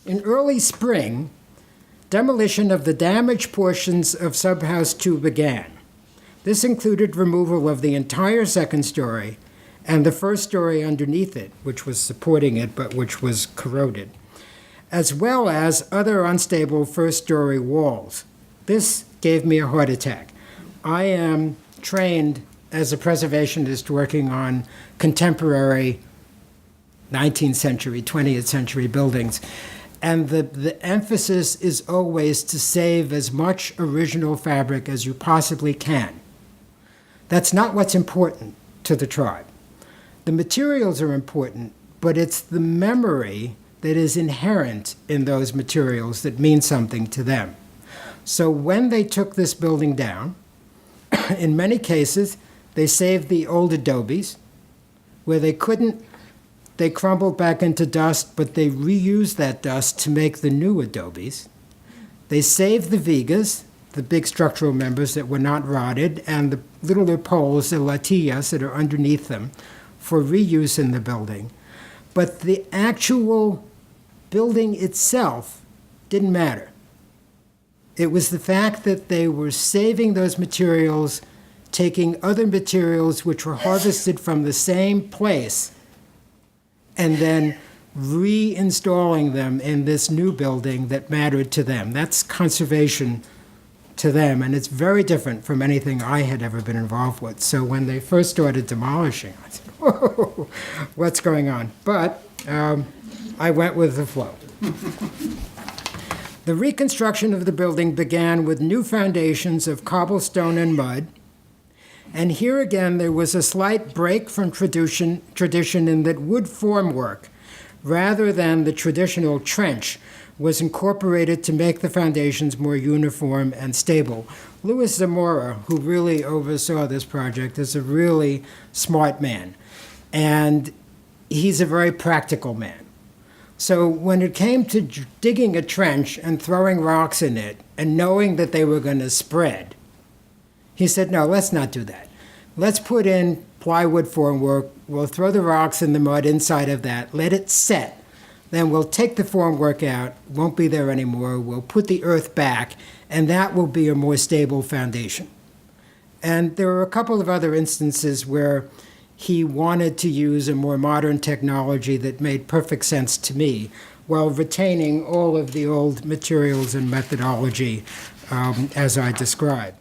In early spring, demolition of the damaged portions of Subhouse 2 began. This included removal of the entire second story and the first story underneath it, which was supporting it but which was corroded, as well as other unstable first-story walls. This gave me a heart attack. I am trained as a preservationist working on contemporary 19th century, 20th century buildings. And the emphasis is always to save as much original fabric as you possibly can. That's not what's important to the tribe. The materials are important, but it's the memory that is inherent in those materials that means something to them. So when they took this building down, in many cases, they saved the old adobes. Where they couldn't, they crumbled back into dust, but they reused that dust to make the new adobes. They saved the vigas, the big structural members that were not rotted, and the littler poles, the latillas that are underneath them, for reuse in the building. But the actual building itself didn't matter. It was the fact that they were saving those materials, taking other materials which were harvested from the same place, and then reinstalling them in this new building that mattered to them. That's conservation to them, and it's very different from anything I had ever been involved with. So when they first started demolishing, I said, whoa, what's going on? But I went with the flow. The reconstruction of the building began with new foundations of cobblestone and mud. And here again, there was a slight break from tradition in that wood formwork, rather than the traditional trench, was incorporated to make the foundations more uniform and stable. Louis Zamora, who really oversaw this project, is a really smart man. And he's a very practical man. So when it came to digging a trench and throwing rocks in it and knowing that they were going to spread, he said, no, let's not do that. Let's put in plywood formwork. We'll throw the rocks in the mud inside of that, let it set. Then we'll take the formwork out, won't be there anymore. We'll put the earth back, and that will be a more stable foundation. And there were a couple of other instances where he wanted to use a more modern technology that made perfect sense to me, while retaining all of the old materials and methodology as I described.